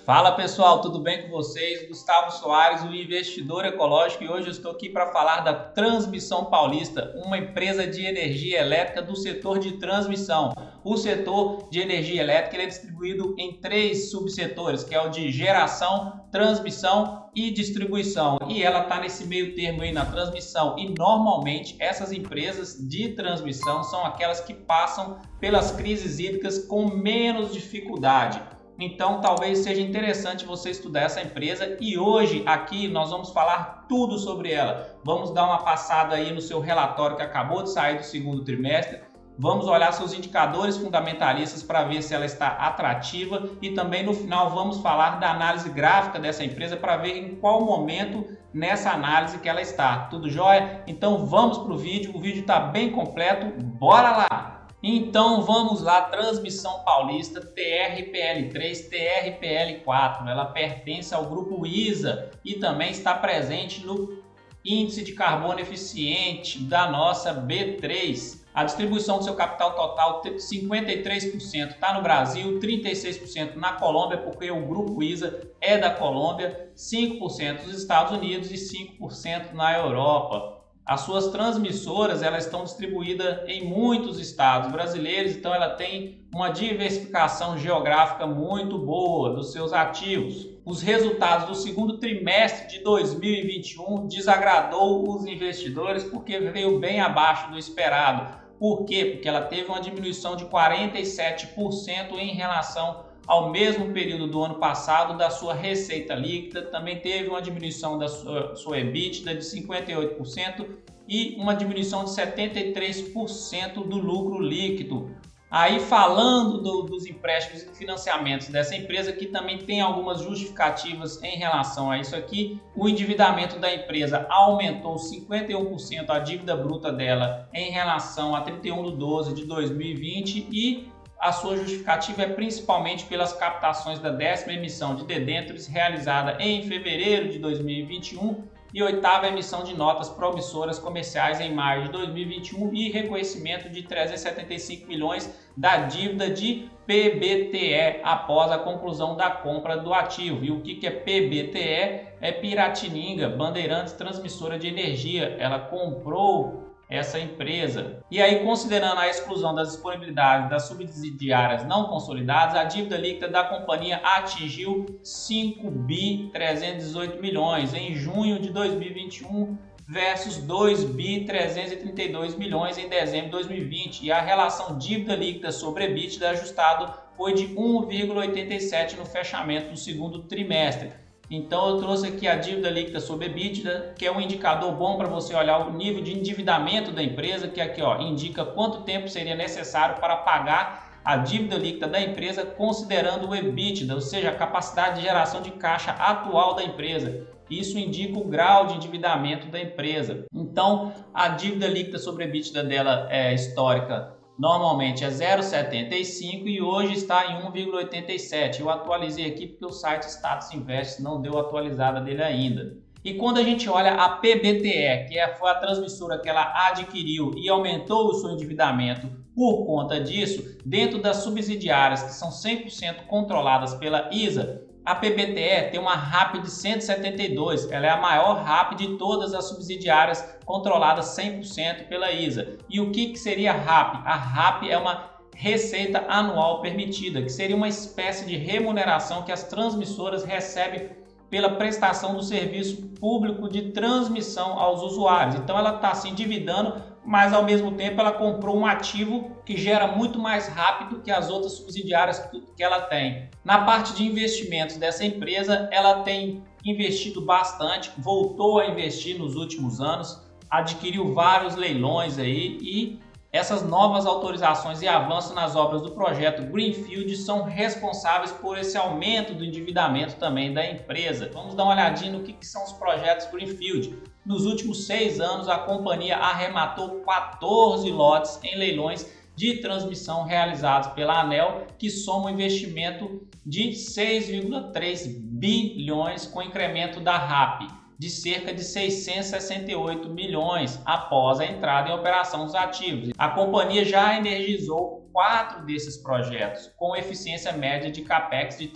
Fala pessoal, tudo bem com vocês? Gustavo Soares, o investidor ecológico, e hoje eu estou aqui para falar da Transmissão Paulista, uma empresa de energia elétrica do setor de transmissão. O setor de energia elétrica é distribuído em três subsetores, que é o de geração, transmissão e distribuição. E ela está nesse meio termo aí na transmissão. E normalmente essas empresas de transmissão são aquelas que passam pelas crises hídricas com menos dificuldade. Então talvez seja interessante você estudar essa empresa e hoje aqui nós vamos falar tudo sobre ela. Vamos dar uma passada aí no seu relatório que acabou de sair do segundo trimestre. Vamos olhar seus indicadores fundamentalistas para ver se ela está atrativa e também no final vamos falar da análise gráfica dessa empresa para ver em qual momento nessa análise que ela está. Tudo jóia? Então vamos para o vídeo está bem completo, bora lá! Então vamos lá, Transmissão Paulista TRPL3, TRPL4, ela pertence ao grupo ISA e também está presente no índice de carbono eficiente da nossa B3. A distribuição do seu capital total, 53% está no Brasil, 36% na Colômbia, porque o grupo ISA é da Colômbia, 5% nos Estados Unidos e 5% na Europa. As suas transmissoras elas estão distribuídas em muitos estados brasileiros, então ela tem uma diversificação geográfica muito boa dos seus ativos. Os resultados do segundo trimestre de 2021 desagradou os investidores porque veio bem abaixo do esperado. Por quê? Porque ela teve uma diminuição de 47% em relação ao mesmo período do ano passado da sua receita líquida, também teve uma diminuição da sua EBITDA de 58% e uma diminuição de 73% do lucro líquido. Aí falando dos empréstimos e financiamentos dessa empresa, que também tem algumas justificativas em relação a isso aqui, o endividamento da empresa aumentou 51% a dívida bruta dela em relação a 31/12 de 2020 e a sua justificativa é principalmente pelas captações da 10ª emissão de debêntures realizada em fevereiro de 2021 e 8ª emissão de notas promissoras comerciais em maio de 2021 e reconhecimento de 375 milhões da dívida de PBTE após a conclusão da compra do ativo. E o que é PBTE? É Piratininga, Bandeirantes Transmissora de Energia. Ela comprou essa empresa. E aí, considerando a exclusão das disponibilidades das subsidiárias não consolidadas, a dívida líquida da companhia atingiu 5.318 milhões em junho de 2021 versus 2.332 milhões em dezembro de 2020. E a relação dívida líquida sobre EBITDA ajustado foi de 1,87 no fechamento do segundo trimestre. Então eu trouxe aqui a dívida líquida sobre EBITDA, que é um indicador bom para você olhar o nível de endividamento da empresa, que aqui indica quanto tempo seria necessário para pagar a dívida líquida da empresa considerando o EBITDA, ou seja, a capacidade de geração de caixa atual da empresa. Isso indica o grau de endividamento da empresa. Então a dívida líquida sobre EBITDA dela é histórica. Normalmente é 0,75 e hoje está em 1,87. Eu atualizei aqui porque o site Status Invest não deu atualizada dele ainda. E quando a gente olha a PBTE, que foi a transmissora que ela adquiriu e aumentou o seu endividamento por conta disso, dentro das subsidiárias que são 100% controladas pela ISA, a PBTE tem uma RAP de 172, ela é a maior RAP de todas as subsidiárias controladas 100% pela ISA. E o que seria a RAP? A RAP é uma receita anual permitida, que seria uma espécie de remuneração que as transmissoras recebem pela prestação do serviço público de transmissão aos usuários. Então ela está se endividando, mas ao mesmo tempo ela comprou um ativo que gera muito mais rápido que as outras subsidiárias que ela tem. Na parte de investimentos dessa empresa, ela tem investido bastante, voltou a investir nos últimos anos, adquiriu vários leilões aí e essas novas autorizações e avanços nas obras do projeto Greenfield são responsáveis por esse aumento do endividamento também da empresa. Vamos dar uma olhadinha no que são os projetos Greenfield. Nos últimos 6 anos, a companhia arrematou 14 lotes em leilões de transmissão realizados pela ANEEL, que soma um investimento de 6,3 bilhões com incremento da RAP de cerca de 668 milhões após a entrada em operação dos ativos. A companhia já energizou 4 desses projetos, com eficiência média de CAPEX de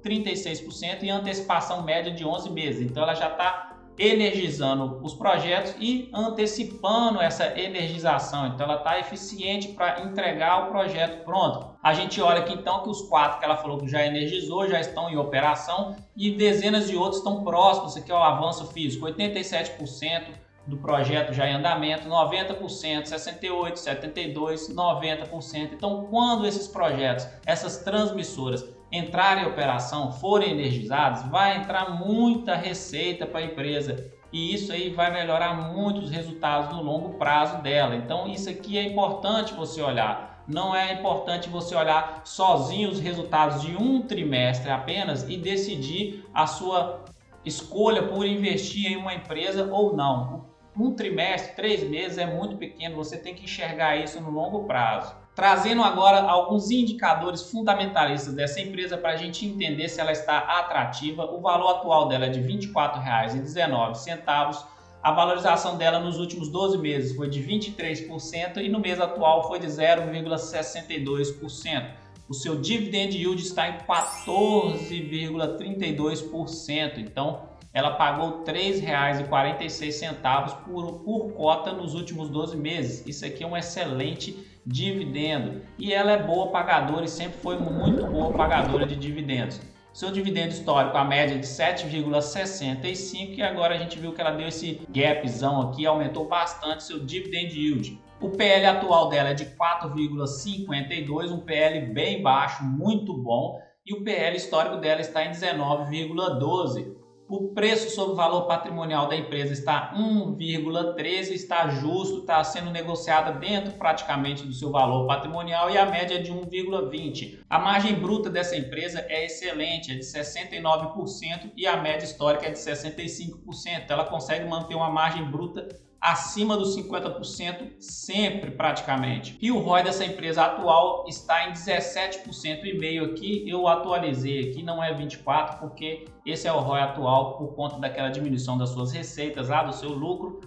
36% e antecipação média de 11 meses. Então ela já está energizando os projetos e antecipando essa energização. Então ela está eficiente para entregar o projeto pronto. A gente olha aqui então que os 4 que ela falou que já energizou, já estão em operação e dezenas de outros estão próximos. Aqui é o avanço físico, 87% do projeto já em andamento, 90%, 68%, 72%, 90%. Então, quando esses projetos, essas transmissoras entrarem em operação, forem energizadas, vai entrar muita receita para a empresa e isso aí vai melhorar muito os resultados no longo prazo dela. Então, isso aqui é importante você olhar. Não é importante você olhar sozinho os resultados de um trimestre apenas e decidir a sua escolha por investir em uma empresa ou não. Um trimestre, 3 meses é muito pequeno, você tem que enxergar isso no longo prazo. Trazendo agora alguns indicadores fundamentalistas dessa empresa para a gente entender se ela está atrativa. O valor atual dela é de R$ 24,19. A valorização dela nos últimos 12 meses foi de 23% e no mês atual foi de 0,62%. O seu dividend yield está em 14,32%. Então, ela pagou R$ 3,46 por cota nos últimos 12 meses. Isso aqui é um excelente dividendo. E ela é boa pagadora e sempre foi muito boa pagadora de dividendos. Seu dividendo histórico, a média de 7,65 e agora a gente viu que ela deu esse gapzão aqui, aumentou bastante seu dividend yield. O PL atual dela é de 4,52, um PL bem baixo, muito bom. E o PL histórico dela está em 19,12. O preço sobre o valor patrimonial da empresa está 1,13, está justo, está sendo negociada dentro praticamente do seu valor patrimonial e a média é de 1,20. A margem bruta dessa empresa é excelente, é de 69% e a média histórica é de 65%. Ela consegue manter uma margem bruta acima dos 50% sempre praticamente. E o ROI dessa empresa atual está em 17,5% aqui. Eu atualizei aqui, não é 24% porque esse é o ROI atual por conta daquela diminuição das suas receitas, lá do seu lucro.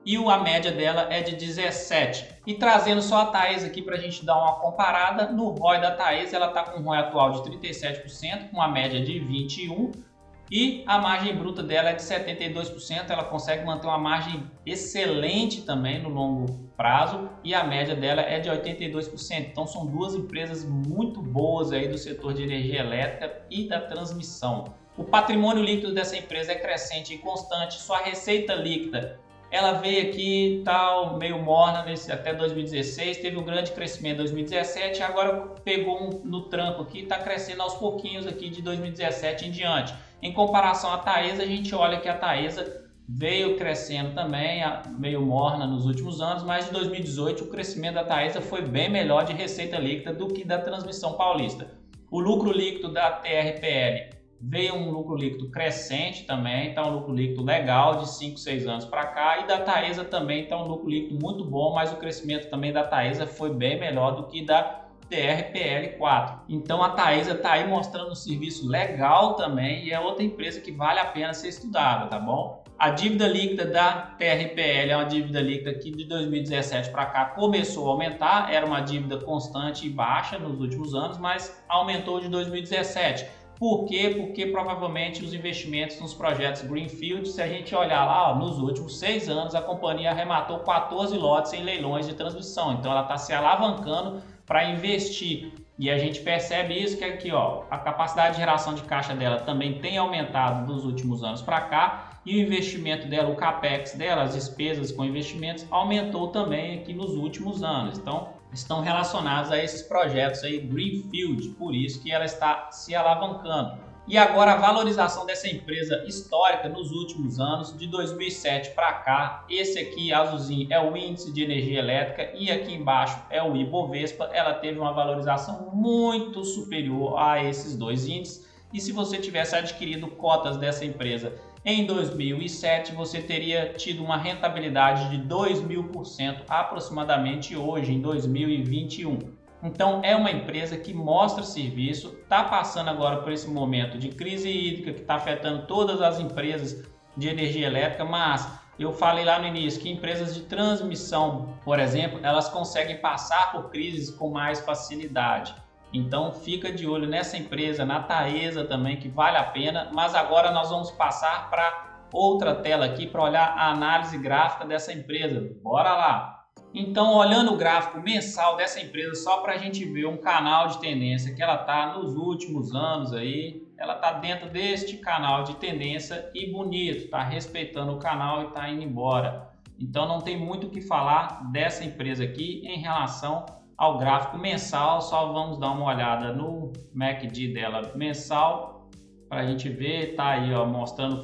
E a média dela é de 17%. E trazendo só a Taesa aqui para a gente dar uma comparada, no ROI da Taesa ela está com um ROI atual de 37%, com uma média de 21%. E a margem bruta dela é de 72%, ela consegue manter uma margem excelente também no longo prazo e a média dela é de 82%. Então são duas empresas muito boas aí do setor de energia elétrica e da transmissão. O patrimônio líquido dessa empresa é crescente e constante, sua receita líquida ela veio aqui tal meio morna até 2016, teve um grande crescimento em 2017 e agora pegou no tranco aqui, está crescendo aos pouquinhos aqui de 2017 em diante. Em comparação à Taesa, a gente olha que a Taesa veio crescendo também, meio morna nos últimos anos, mas de 2018 o crescimento da Taesa foi bem melhor de receita líquida do que da Transmissão Paulista. O lucro líquido da TRPL veio um lucro líquido crescente também, está um lucro líquido legal de 5, 6 anos para cá, e da Taesa também está um lucro líquido muito bom, mas o crescimento também da Taesa foi bem melhor do que da TRPL4. Então a Taesa está aí mostrando um serviço legal também e é outra empresa que vale a pena ser estudada, tá bom? A dívida líquida da TRPL é uma dívida líquida que de 2017 para cá começou a aumentar, era uma dívida constante e baixa nos últimos anos, mas aumentou de 2017. Por quê? Porque provavelmente os investimentos nos projetos Greenfield, se a gente olhar lá, nos últimos 6 anos, a companhia arrematou 14 lotes em leilões de transmissão. Então ela está se alavancando para investir. E a gente percebe isso que aqui, ó, a capacidade de geração de caixa dela também tem aumentado dos últimos anos para cá. E o investimento dela, o CAPEX dela, as despesas com investimentos, aumentou também aqui nos últimos anos. Então, estão relacionados a esses projetos aí Greenfield, por isso que ela está se alavancando. E agora a valorização dessa empresa histórica nos últimos anos, de 2007 para cá, esse aqui azulzinho é o índice de energia elétrica e aqui embaixo é o Ibovespa, ela teve uma valorização muito superior a esses dois índices. E se você tivesse adquirido cotas dessa empresa em 2007, você teria tido uma rentabilidade de 2.000% aproximadamente hoje, em 2021. Então, é uma empresa que mostra serviço, está passando agora por esse momento de crise hídrica que está afetando todas as empresas de energia elétrica, mas eu falei lá no início que empresas de transmissão, por exemplo, elas conseguem passar por crises com mais facilidade. Então fica de olho nessa empresa, na Taesa também, que vale a pena. Mas agora nós vamos passar para outra tela aqui para olhar a análise gráfica dessa empresa. Bora lá! Então, olhando o gráfico mensal dessa empresa, só para a gente ver um canal de tendência que ela está nos últimos anos aí, ela está dentro deste canal de tendência e bonito, está respeitando o canal e está indo embora. Então, não tem muito o que falar dessa empresa aqui em relação ao gráfico mensal. Só vamos dar uma olhada no MACD dela mensal para a gente ver. Tá aí, ó, mostrando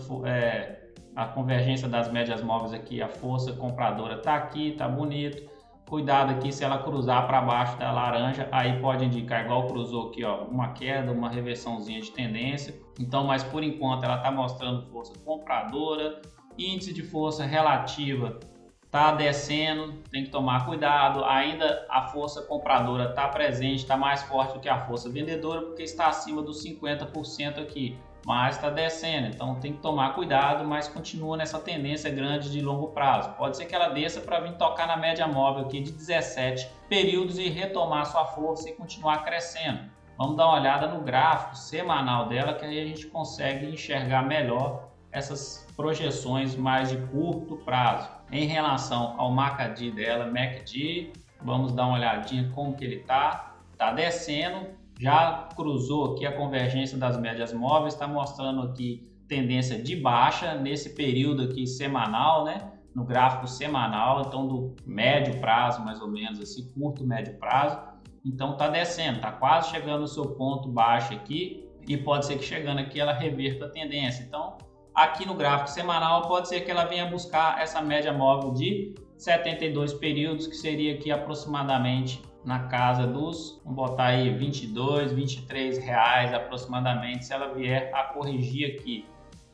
a convergência das médias móveis aqui, a força compradora tá aqui, tá bonito. Cuidado aqui, se ela cruzar para baixo da laranja, aí pode indicar, igual cruzou aqui, ó, uma queda, uma reversãozinha de tendência. Então, mas por enquanto ela tá mostrando força compradora. Índice de força relativa tá descendo, tem que tomar cuidado. Ainda a força compradora está presente, está mais forte do que a força vendedora, porque está acima dos 50% aqui, mas está descendo. Então tem que tomar cuidado, mas continua nessa tendência grande de longo prazo. Pode ser que ela desça para vir tocar na média móvel aqui de 17 períodos e retomar sua força e continuar crescendo. Vamos dar uma olhada no gráfico semanal dela, que aí a gente consegue enxergar melhor essas projeções mais de curto prazo. Em relação ao MACD dela, vamos dar uma olhadinha como que ele tá descendo, já cruzou aqui a convergência das médias móveis, está mostrando aqui tendência de baixa nesse período aqui semanal, né? No gráfico semanal, então do médio prazo, mais ou menos assim, curto médio prazo. Então tá descendo, tá quase chegando no seu ponto baixo aqui e pode ser que chegando aqui ela reverta a tendência. Então aqui no gráfico semanal pode ser que ela venha buscar essa média móvel de 72 períodos, que seria aqui aproximadamente na casa dos, vamos botar aí 22, 23 reais aproximadamente, se ela vier a corrigir aqui.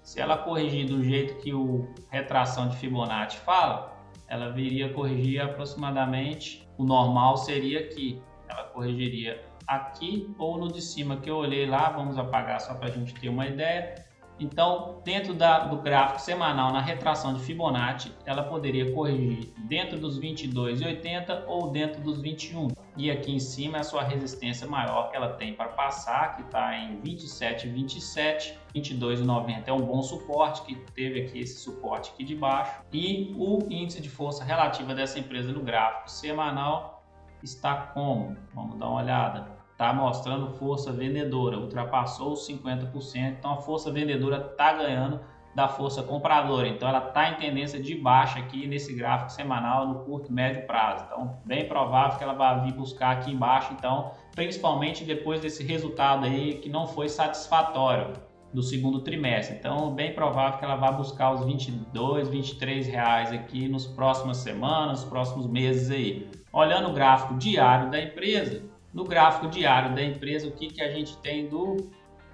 Se ela corrigir do jeito que o retração de Fibonacci fala, ela viria corrigir aproximadamente, o normal seria aqui, ela corrigiria aqui ou no de cima que eu olhei lá. Vamos apagar só para a gente ter uma ideia. Então, dentro do gráfico semanal, na retração de Fibonacci, ela poderia corrigir dentro dos 22,80 ou dentro dos 21. E aqui em cima é a sua resistência maior que ela tem para passar, que está em 27,27, 22,90 é um bom suporte, que teve aqui esse suporte aqui de baixo. E o índice de força relativa dessa empresa no gráfico semanal está como? Vamos dar uma olhada. Está mostrando força vendedora, ultrapassou os 50%, então a força vendedora está ganhando da força compradora, então ela está em tendência de baixa aqui nesse gráfico semanal no curto médio prazo. Então bem provável que ela vai vir buscar aqui embaixo, então principalmente depois desse resultado aí que não foi satisfatório do segundo trimestre. Então bem provável que ela vai buscar os 22, 23 reais aqui nos próximas semanas, nos próximos meses aí. Olhando o gráfico diário da empresa, no gráfico diário da empresa, o que a gente tem do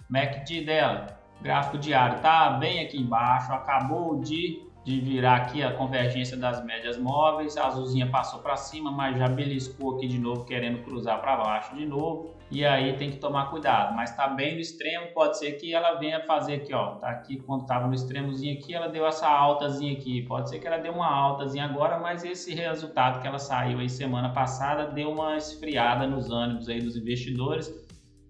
MACD dela? O gráfico diário está bem aqui embaixo, acabou de virar aqui a convergência das médias móveis, a azulzinha passou para cima, mas já beliscou aqui de novo, querendo cruzar para baixo de novo. E aí tem que tomar cuidado, mas está bem no extremo, pode ser que ela venha fazer aqui, ó, tá aqui quando estava no extremozinho aqui, ela deu essa altazinha aqui, pode ser que ela dê uma altazinha agora, mas esse resultado que ela saiu aí semana passada deu uma esfriada nos ânimos aí dos investidores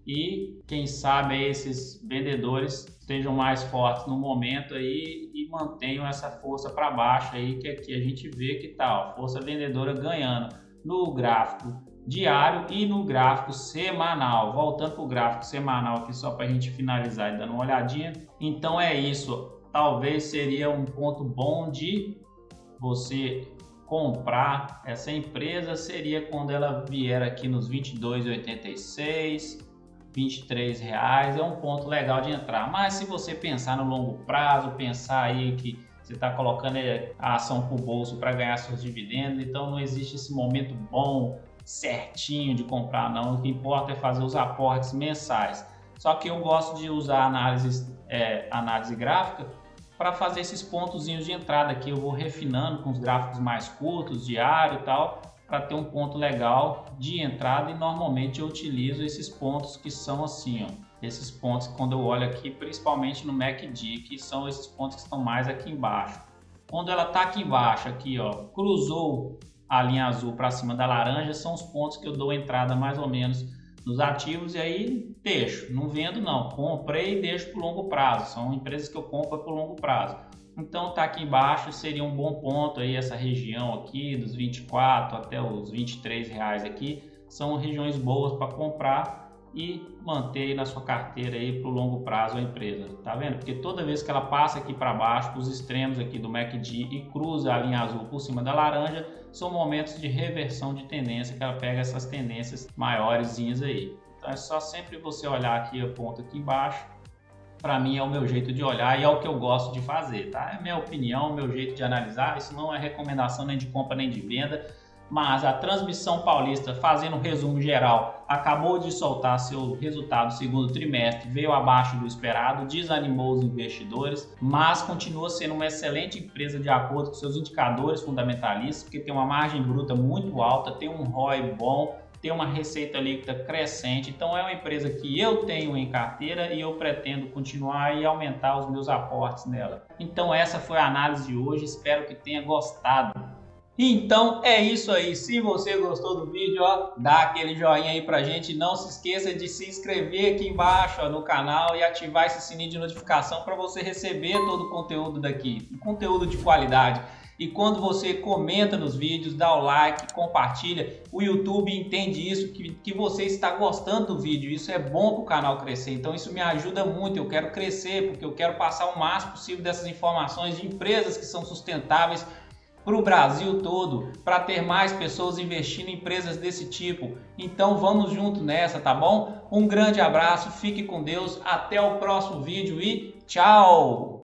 e quem sabe aí esses vendedores estejam mais fortes no momento aí e mantenham essa força para baixo aí, que aqui a gente vê que tá, ó, força vendedora ganhando no gráfico diário e no gráfico semanal. Voltando para o gráfico semanal aqui só para a gente finalizar e dando uma olhadinha. Então é isso, talvez seria um ponto bom de você comprar essa empresa, seria quando ela vier aqui nos 22,86, 23 reais, é um ponto legal de entrar. Mas se você pensar no longo prazo, pensar aí que você está colocando a ação para o bolso para ganhar seus dividendos, então não existe esse momento bom, certinho de comprar não. O que importa é fazer os aportes mensais. Só que eu gosto de usar análise gráfica para fazer esses pontozinhos de entrada aqui. Eu vou refinando com os gráficos mais curtos, diário e tal, para ter um ponto legal de entrada, e normalmente eu utilizo esses pontos que são assim, ó, esses pontos quando eu olho aqui, principalmente no MACD, que são esses pontos que estão mais aqui embaixo. Quando ela está aqui embaixo, aqui ó, cruzou a linha azul para cima da laranja, são os pontos que eu dou entrada mais ou menos nos ativos e aí deixo, não vendo não, comprei e deixo por longo prazo, são empresas que eu compro por longo prazo. Então tá aqui embaixo, seria um bom ponto aí essa região aqui dos 24 até os 23 reais aqui, são regiões boas para comprar e manter na sua carteira aí para o longo prazo a empresa, tá vendo? Porque toda vez que ela passa aqui para baixo, os extremos aqui do MACD e cruza a linha azul por cima da laranja, são momentos de reversão de tendência, que ela pega essas tendências maiorzinhas aí. Então é só sempre você olhar aqui a ponta aqui embaixo. Para mim é o meu jeito de olhar e é o que eu gosto de fazer, tá? É minha opinião, meu jeito de analisar, isso não é recomendação nem de compra nem de venda, mas a Transmissão Paulista, fazendo um resumo geral, acabou de soltar seu resultado do segundo trimestre, veio abaixo do esperado, desanimou os investidores, mas continua sendo uma excelente empresa de acordo com seus indicadores fundamentalistas, porque tem uma margem bruta muito alta, tem um ROI bom, tem uma receita líquida crescente, então é uma empresa que eu tenho em carteira e eu pretendo continuar e aumentar os meus aportes nela. Então essa foi a análise de hoje, espero que tenha gostado. Então é isso aí, se você gostou do vídeo, ó, dá aquele joinha aí pra gente, não se esqueça de se inscrever aqui embaixo ó, no canal e ativar esse sininho de notificação para você receber todo o conteúdo daqui, conteúdo de qualidade. E quando você comenta nos vídeos, dá o like, compartilha, o YouTube entende isso, que você está gostando do vídeo, isso é bom para o canal crescer, então isso me ajuda muito, eu quero crescer, porque eu quero passar o máximo possível dessas informações de empresas que são sustentáveis para o Brasil todo, para ter mais pessoas investindo em empresas desse tipo. Então vamos junto nessa, tá bom? Um grande abraço, fique com Deus, até o próximo vídeo e tchau!